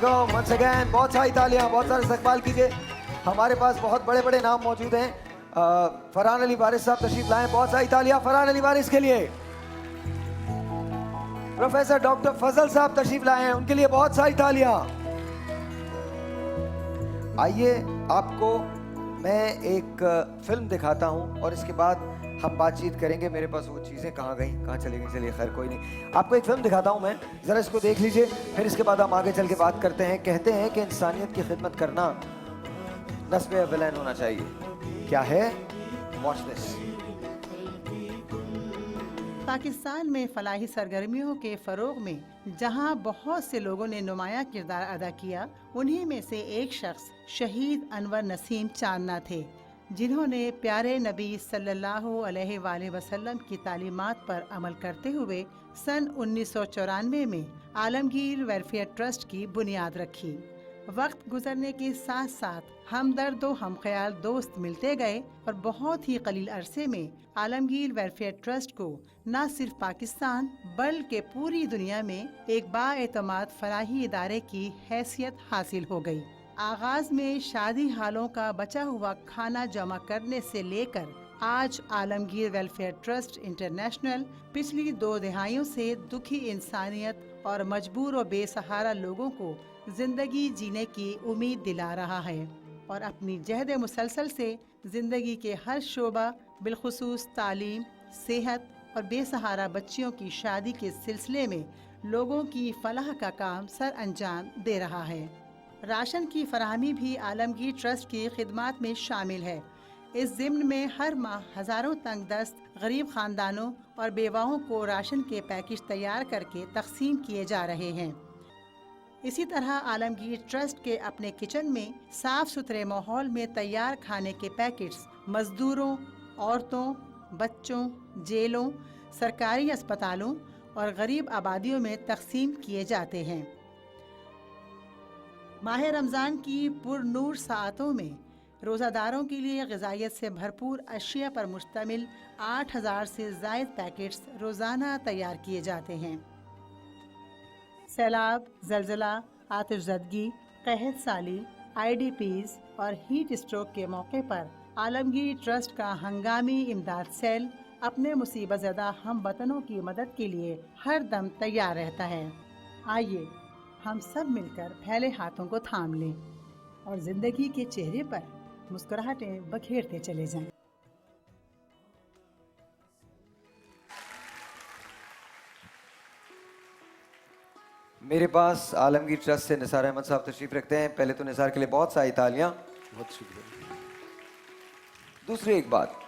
वालेकुम once again, बहुत सारी तालियां, बहुत सारे इस्तकबाल कीजिए। हमारे पास बहुत बड़े बड़े नाम मौजूद हैं। फरहान अली वारिस साहब तशरीफ लाए, बहुत सारी तालियां फरहान अली वारिस के लिए। प्रोफेसर डॉक्टर फजल साहब तशरीफ लाए हैं, उनके लिए बहुत सारी तालियां। आइए आपको मैं एक फिल्म दिखाता हूं और इसके बाद हम बातचीत करेंगे। मेरे पास वो चीज़ें कहाँ गई, कहाँ चली गई, चलिए खैर कोई नहीं। आपको एक फिल्म दिखाता हूँ मैं, ज़रा इसको देख लीजिए, फिर इसके बाद हम आगे चल के बात करते हैं। कहते हैं कि इंसानियत की खिदमत करना नस्ब अवलैन होना चाहिए। क्या है? Watch this. पाकिस्तान में फलाही सरगर्मियों के फ़रोग़ में जहां बहुत से लोगों ने नुमाया किरदार अदा किया, उन्हीं में से एक शख्स शहीद अनवर नसीम चांदना थे, जिन्होंने प्यारे नबी सल्लल्लाहु अलैहि वसल्लम की तालीमात पर अमल करते हुए सन 1994 में आलमगीर वेलफेयर ट्रस्ट की बुनियाद रखी। वक्त गुजरने के साथ साथ हमदर्द व हमख्याल दोस्त मिलते गए और बहुत ही कलील अरसे में आलमगीर वेलफेयर ट्रस्ट को न सिर्फ पाकिस्तान बल्कि पूरी दुनिया में एक बाएतमाद फलाही इदारे की हैसियत हासिल हो गई। आगाज में शादी हालों का बचा हुआ खाना जमा करने से लेकर आज आलमगीर वेलफेयर ट्रस्ट इंटरनेशनल पिछली 2 दहाइयों से दुखी इंसानियत और मजबूर और बेसहारा लोगों को जिंदगी जीने की उम्मीद दिला रहा है और अपनी जहद मुसलसल से जिंदगी के हर शोबा बिलखुसूस तालीम, सेहत और बेसहारा बच्चियों की शादी के सिलसिले में लोगों की फलाह का काम सर अंजाम दे रहा है। राशन की फराहमी भी आलमगीर ट्रस्ट की खिदमात में शामिल है। इस ज़िम्न में हर माह हज़ारों तंग दस्त गरीब ख़ानदानों और बेवाओं को राशन के पैकेज तैयार करके तकसीम किए जा रहे हैं। इसी तरह आलमगीर ट्रस्ट के अपने किचन में साफ सुथरे माहौल में तैयार खाने के पैकेट्स मजदूरों, औरतों, बच्चों, जेलों, सरकारी अस्पतालों और गरीब आबादियों में तकसीम किए जाते हैं। माह रमज़ान की पुरनूर साअतों में रोज़ादारों के लिए ग़िज़ाइयत से भरपूर अशिया पर मुश्तमिल 8000 से ज़ायद पैकेट्स रोज़ाना तैयार किए जाते हैं। सैलाब, ज़लज़ला, आतिशज़दगी, कहत साली, IDPs और हीट स्ट्रोक के मौके पर आलमगीर ट्रस्ट का हंगामी इमदाद सेल अपने मुसीबत ज़दा हम वतनों की मदद के लिए हर दम तैयार रहता है। आइए हम सब मिलकर फैले हाथों को थाम लें और ज़िंदगी के चेहरे पर मुस्कुराहटें बखेरते चले जाएं। मेरे पास आलमगीर ट्रस्ट से निसार अहमद साहब तशरीफ रखते हैं। पहले तो निसार के लिए बहुत सारी तालियां। बहुत शुक्रिया। दूसरी एक बात,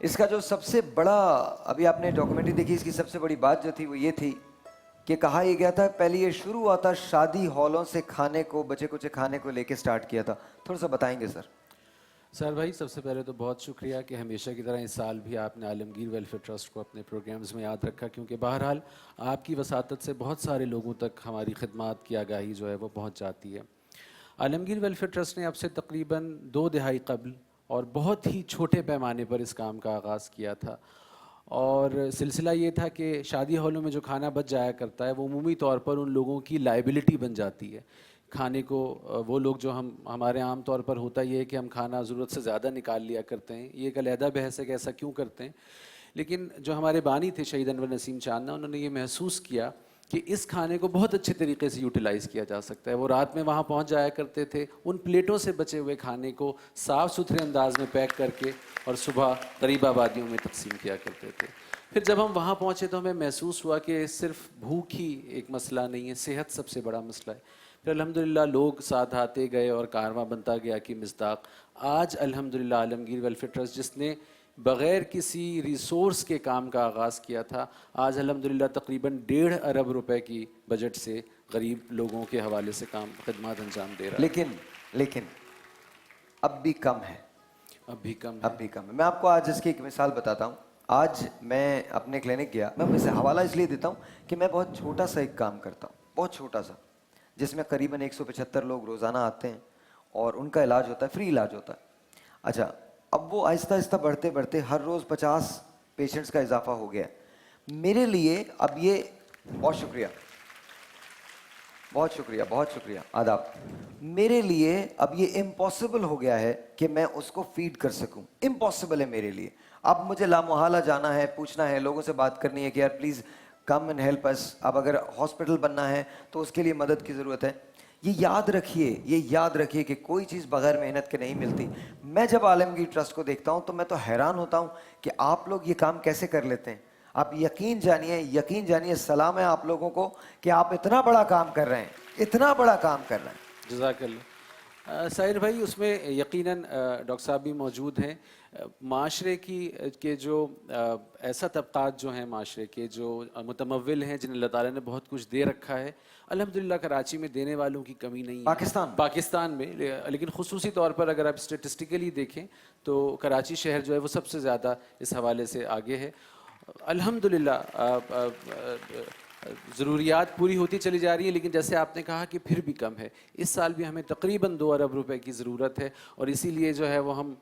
इसका जो सबसे बड़ा, अभी आपने डॉक्यूमेंट्री देखी, इसकी सबसे बड़ी बात जो थी वो ये थी कि कहा यह गया था पहले ये शुरू हुआ था शादी हॉलों से खाने को, बचे कुचे खाने को लेके स्टार्ट किया था। थोड़ा सा बताएंगे सर भाई, सबसे पहले तो बहुत शुक्रिया कि हमेशा की तरह इस साल भी आपने आलमगीर वेलफेयर ट्रस्ट को अपने प्रोग्राम्स में याद रखा, क्योंकि बहरहाल आपकी वसातत से बहुत सारे लोगों तक हमारी खिदमात की आगाही जो है वो पहुँच जाती है। आलमगीर वेलफेयर ट्रस्ट ने अब से तकरीबन 2 दहाई कबल और बहुत ही छोटे पैमाने पर इस काम का आगाज़ किया था और सिलसिला ये था कि शादी हॉलों में जो खाना बच जाया करता है वो उमूमी तौर पर उन लोगों की लाइबिलिटी बन जाती है। खाने को वो लोग जो हमारे आम तौर पर होता ये है कि हम खाना ज़रूरत से ज़्यादा निकाल लिया करते हैं। ये एक अलहदा बहस है कि ऐसा क्यों करते हैं, लेकिन जो हमारे बानी थे शहीद अनवर नसीम चांदना, उन्होंने ये महसूस किया कि इस खाने को बहुत अच्छे तरीके से यूटिलाइज़ किया जा सकता है। वो रात में वहाँ पहुँच जाया करते थे, उन प्लेटों से बचे हुए खाने को साफ़ सुथरे अंदाज में पैक करके और सुबह गरीब आबादियों में तकसीम किया करते थे। फिर जब हम वहाँ पहुँचे तो हमें महसूस हुआ कि सिर्फ भूख ही एक मसला नहीं है, सेहत सबसे बड़ा मसला है। फिर अल्हम्दुलिल्लाह लोग साथ आते गए और कारवां बनता गया कि मिस्दाक आज अल्हम्दुलिल्लाह आलमगीर वेलफेयर ट्रस्ट, जिसने बग़ैर किसी रिसोर्स के काम का आगाज़ किया था, आज अल्हम्दुलिल्लाह तकरीबन 1.5 अरब रुपए की बजट से गरीब लोगों के हवाले से काम खिदमत अंजाम दे रहा है। लेकिन अब भी कम है, अब भी कम है। मैं आपको आज इसकी एक मिसाल बताता हूँ। आज मैं अपने क्लिनिक गया, मैं इसे हवाला इसलिए देता हूँ कि मैं बहुत छोटा सा एक काम करता हूँ, बहुत छोटा सा, जिसमें करीबन 175 लोग रोज़ाना आते हैं और उनका इलाज होता है, फ्री इलाज होता है। अच्छा, अब वो आहिस्ता आहिस्ता बढ़ते बढ़ते हर रोज़ 50 पेशेंट्स का इजाफा हो गया। मेरे लिए अब ये, बहुत शुक्रिया, बहुत शुक्रिया, आदाब। मेरे लिए अब ये इम्पॉसिबल हो गया है कि मैं उसको फीड कर सकूं, इम्पॉसिबल है मेरे लिए। अब मुझे लामोहाला जाना है, पूछना है, लोगों से बात करनी है कि यार please come and help us. अब अगर हॉस्पिटल बनना है तो उसके लिए मदद की ज़रूरत है। ये याद रखिए कि कोई चीज़ बगैर मेहनत के नहीं मिलती। मैं जब आलमगीर ट्रस्ट को देखता हूँ तो मैं तो हैरान होता हूँ कि आप लोग ये काम कैसे कर लेते हैं। आप यकीन जानिए, सलाम है आप लोगों को कि आप इतना बड़ा काम कर रहे हैं, इतना बड़ा काम कर रहे हैं। जज़ाकल्लाह। साहिर भाई, उसमें यकीनन डॉक्टर साहब भी मौजूद हैं। माशरे के जो ऐसा तबक़ात जो हैं माशरे के, जो मुतमव्विल हैं, जिन्हें अल्लाह ताला ने बहुत कुछ दे रखा है, अल्हम्दुलिल्लाह कराची में देने वालों की कमी नहीं है। पाकिस्तान में, लेकिन ख़ुसूसी तौर पर अगर आप स्टेटिस्टिकली देखें तो कराची शहर जो है वो सबसे ज़्यादा इस हवाले से आगे है। अल्हम्दुलिल्लाह ज़रूरियात पूरी होती चली जा रही है, लेकिन जैसे आपने कहा कि फिर भी कम है। इस साल भी हमें तकरीबन 2 अरब रुपए की ज़रूरत है, और इसीलिए जो है वो हम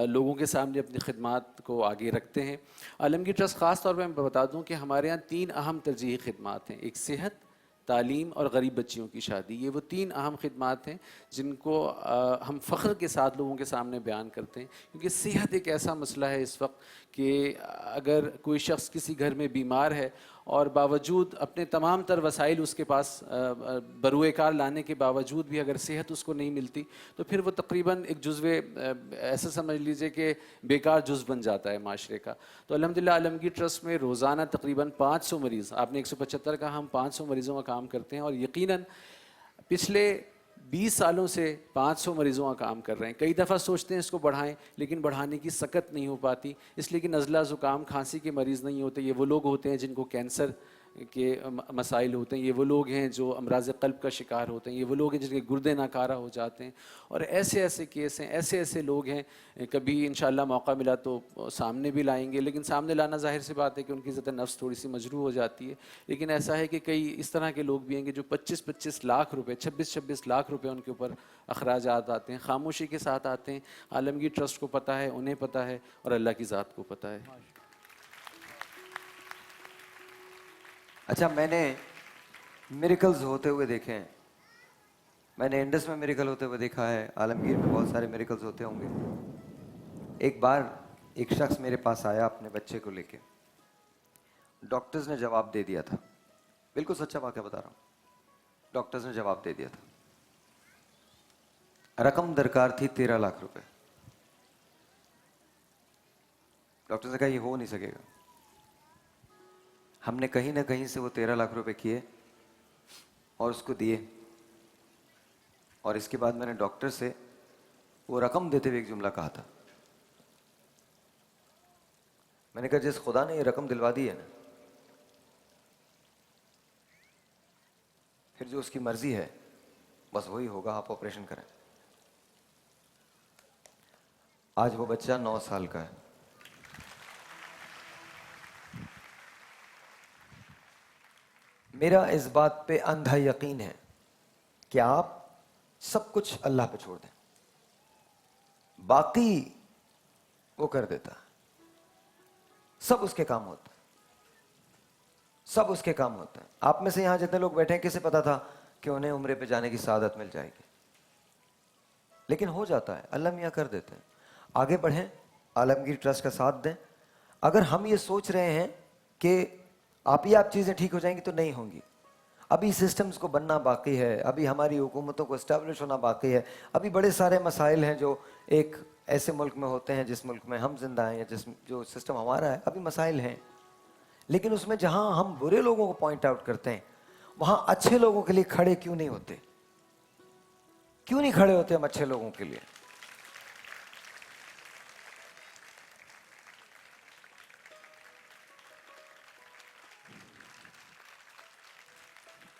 लोगों के सामने अपनी खिदमात को आगे रखते हैं। आलमगीर ट्रस्ट ख़ास तौर पर मैं बता दूं कि हमारे यहाँ 3 अहम तरजीही खिदमात हैं। एक सेहत, तालीम और गरीब बच्चियों की शादी। ये वो 3 अहम खिदमात हैं जिनको हम फ़ख्र के साथ लोगों के सामने बयान करते हैं, क्योंकि सेहत एक ऐसा मसला है इस वक्त कि अगर कोई शख्स किसी घर में बीमार है और बावजूद अपने तमाम तर वसाइल उसके पास बरूए कार लाने के बावजूद भी अगर सेहत उसको नहीं मिलती तो फिर वो तकरीबन एक जुज़्वे ऐसा समझ लीजिए कि बेकार जुज़ बन जाता है माशरे का। तो अल्हम्दुलिल्लाह आलमगीर ट्रस्ट में रोज़ाना तकरीबन 500 मरीज़, आपने 175 का, हम 500 मरीज़ों का काम करते हैं, और यकीनन पिछले 20 सालों से 500 मरीज़ों का काम कर रहे हैं। कई दफ़ा सोचते हैं इसको बढ़ाएं, लेकिन बढ़ाने की सकत नहीं हो पाती, इसलिए कि नज़ला, ज़ुकाम, खांसी के मरीज़ नहीं होते। ये वो लोग होते हैं जिनको कैंसर के मसाइल होते हैं, ये वो लोग हैं जो अमराज़ क़ल्ब का शिकार होते हैं, ये वो लोग हैं जिनके गुर्दे नाकारा हो जाते हैं, और ऐसे ऐसे केस हैं, ऐसे ऐसे लोग हैं। कभी इंशाअल्लाह मौका मिला तो सामने भी लाएंगे, लेकिन सामने लाना ज़ाहिर सी बात है कि उनकी इज़्ज़त नफ्स थोड़ी सी मजरूह हो जाती है। लेकिन ऐसा है कि कई इस तरह के लोग भी हैं कि जो 25-25 लाख रुपए, 26-26 लाख रुपए उनके ऊपर अखराजात आते हैं, खामोशी के साथ आते हैं। आलमगीर ट्रस्ट को पता है, उन्हें पता है, और अल्लाह की ज़ात को पता है। अच्छा, मैंने मिरेकल्स होते हुए देखे हैं। मैंने इंडस में मिरेकल होते हुए देखा है, आलमगीर में बहुत सारे मिरेकल्स होते होंगे। एक बार एक शख्स मेरे पास आया अपने बच्चे को लेके, डॉक्टर्स ने जवाब दे दिया था, बिल्कुल सच्चा वाक़या बता रहा हूँ, डॉक्टर्स ने जवाब दे दिया था, रकम दरकार थी 13 लाख रुपए। डॉक्टर्स ने कहा ये हो नहीं सकेगा। हमने कहीं ना कहीं से वो 13 लाख रुपए किए और उसको दिए, और इसके बाद मैंने डॉक्टर से वो रकम देते हुए एक जुमला कहा था। मैंने कहा जिस खुदा ने ये रकम दिलवा दी है ना, फिर जो उसकी मर्जी है बस वही होगा, आप ऑपरेशन करें। आज वो बच्चा 9 साल का है। मेरा इस बात पे अंधा यकीन है कि आप सब कुछ अल्लाह पे छोड़ दें, बाकी वो कर देता है। सब उसके काम होता है, सब उसके काम होता है। आप में से यहां जितने लोग बैठे हैं, किसे पता था कि उन्हें उम्रे पे जाने की सादत मिल जाएगी? लेकिन हो जाता है, अल्लाह मियां कर देते हैं। आगे बढ़ें, आलमगीर ट्रस्ट का साथ दें। अगर हम ये सोच रहे हैं कि आप चीज़ें ठीक हो जाएंगी, तो नहीं होंगी। अभी सिस्टम्स को बनना बाकी है, अभी हमारी हुकूमतों को इस्टेब्लिश होना बाकी है। अभी बड़े सारे मसाइल हैं जो एक ऐसे मुल्क में होते हैं जिस मुल्क में हम जिंदा हैं, या जो सिस्टम हमारा है, अभी मसाइल हैं। लेकिन उसमें जहां हम बुरे लोगों को पॉइंट आउट करते हैं, वहां अच्छे लोगों के लिए खड़े क्यों नहीं होते? क्यों नहीं खड़े होते हम अच्छे लोगों के लिए?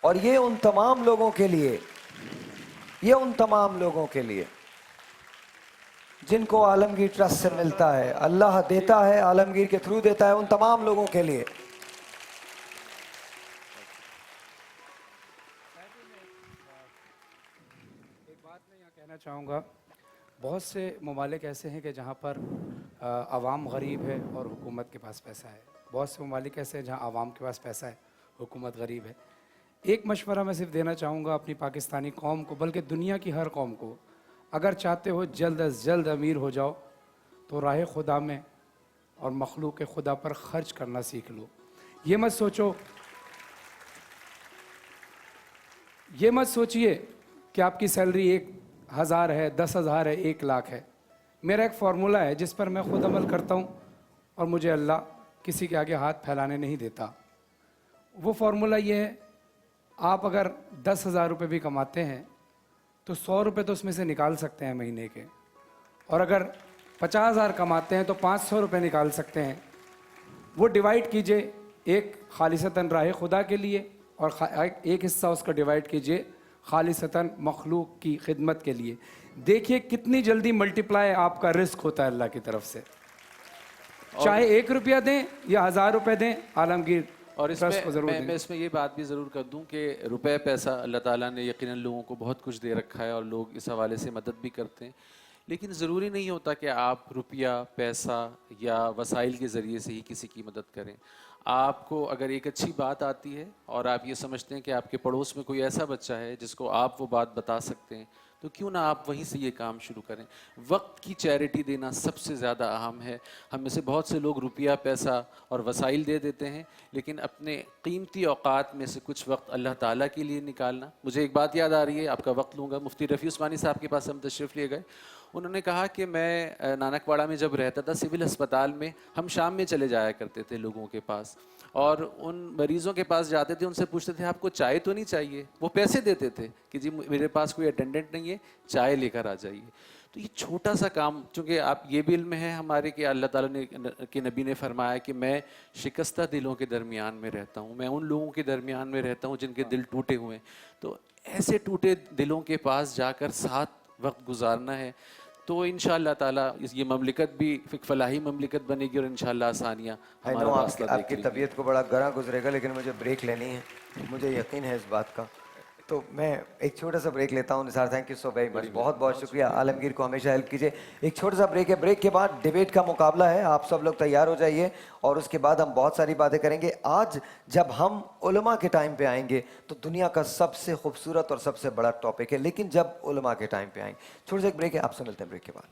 और ये उन तमाम लोगों के लिए, ये उन तमाम लोगों के लिए जिनको आलमगीर ट्रस्ट से मिलता है, अल्लाह देता है, आलमगीर के थ्रू देता है, उन तमाम लोगों के लिए। एक बात मैं यहाँ कहना चाहूँगा, बहुत से ममालिक ऐसे हैं कि जहाँ पर आवाम गरीब है और हुकूमत के पास पैसा है। बहुत से ममालिक ऐसे हैं जहाँ आवाम के पास पैसा है, हुकूमत गरीब है। ایک مشورہ میں صرف دینا چاہوں گا اپنی پاکستانی قوم کو، بلکہ دنیا کی ہر قوم کو، اگر چاہتے ہو جلد از جلد امیر ہو جاؤ تو راہ خدا میں اور مخلوق خدا پر خرچ کرنا سیکھ لو۔ یہ مت سوچئے کہ آپ کی سیلری 1,000 ہے، 10,000 ہے، 1,00,000 ہے۔ میرا ایک فارمولہ ہے جس پر میں خود عمل کرتا ہوں اور مجھے اللہ کسی کے آگے ہاتھ پھیلانے نہیں دیتا۔ وہ فارمولہ یہ ہے، آپ اگر 10,000 روپے بھی کماتے ہیں تو 100 روپے تو اس میں سے نکال سکتے ہیں مہینے کے، اور اگر 50,000 کماتے ہیں تو 500 روپے نکال سکتے ہیں۔ وہ ڈیوائڈ کیجئے، ایک خالصتاً راہ خدا کے لیے اور ایک حصہ اس کا ڈیوائڈ کیجئے خالصتاً مخلوق کی خدمت کے لیے۔ دیکھیے کتنی جلدی ملٹیپلائی آپ کا رزق ہوتا ہے اللہ کی طرف سے۔ چاہے 1 روپیہ دیں یا 1000 روپے دیں، عالمگیر اور اس ٹرسٹ کو ضرور میں دیں۔ اس میں یہ بات بھی ضرور کر دوں کہ روپے پیسہ اللہ تعالیٰ نے یقیناً لوگوں کو بہت کچھ دے رکھا ہے اور لوگ اس حوالے سے مدد بھی کرتے ہیں، لیکن ضروری نہیں ہوتا کہ آپ روپیہ پیسہ یا وسائل کے ذریعے سے ہی کسی کی مدد کریں۔ آپ کو اگر ایک اچھی بات آتی ہے اور آپ یہ سمجھتے ہیں کہ آپ کے پڑوس میں کوئی ایسا بچہ ہے جس کو آپ وہ بات بتا سکتے ہیں، تو کیوں نہ آپ وہیں سے یہ کام شروع کریں۔ وقت کی چیریٹی دینا سب سے زیادہ اہم ہے۔ ہم میں سے بہت سے لوگ روپیہ پیسہ اور وسائل دے دیتے ہیں، لیکن اپنے قیمتی اوقات میں سے کچھ وقت اللہ تعالیٰ کے لیے نکالنا۔ مجھے ایک بات یاد آ رہی ہے، آپ کا وقت لوں گا۔ مفتی رفیع عثمانی صاحب کے پاس ہم تشریف لے گئے، انہوں نے کہا کہ میں نانک واڑہ میں جب رہتا تھا سول ہسپتال میں، ہم شام میں چلے جایا کرتے تھے لوگوں کے پاس، اور ان مریضوں کے پاس جاتے تھے، ان سے پوچھتے تھے آپ کو چائے تو نہیں چاہیے؟ وہ پیسے دیتے تھے کہ جی میرے پاس کوئی اٹینڈنٹ نہیں ہے، چائے لے کر آ جائیے۔ تو یہ چھوٹا سا کام، چونکہ آپ یہ بھی علم ہے ہمارے کہ اللہ تعالیٰ نے کہ نبی نے فرمایا کہ میں شکستہ دلوں کے درمیان میں رہتا ہوں، میں ان لوگوں کے درمیان میں رہتا ہوں جن کے دل ٹوٹے ہوئے ہیں۔ تو ایسے ٹوٹے دلوں کے پاس جا کر ساتھ وقت گزارنا ہے، تو انشاءاللہ تعالیٰ یہ مملکت بھی ایک فلاحی مملکت بنے گی، اور انشاءاللہ آسانیاں ہمارا راستہ آپ کی طبیعت کو بڑا گراں گزرے گا، لیکن مجھے بریک لینی ہے، مجھے یقین ہے اس بات کا، تو میں ایک چھوٹا سا بریک لیتا ہوں۔ Nisar thank you so very much, بہت بہت شکریہ۔ عالمگیر کو ہمیشہ ہیلپ کیجیے۔ ایک چھوٹا سا بریک ہے، بریک کے بعد ڈیبیٹ کا مقابلہ ہے، آپ سب لوگ تیار ہو جائیے، اور اس کے بعد ہم بہت ساری باتیں کریں گے۔ آج جب ہم علماء کے ٹائم پہ آئیں گے تو دنیا کا سب سے خوبصورت اور سب سے بڑا ٹاپک ہے، لیکن جب علماء کے ٹائم پہ آئیں گے۔ چھوٹا سا ایک بریک ہے، آپ سے ملتے ہیں بریک کے بعد۔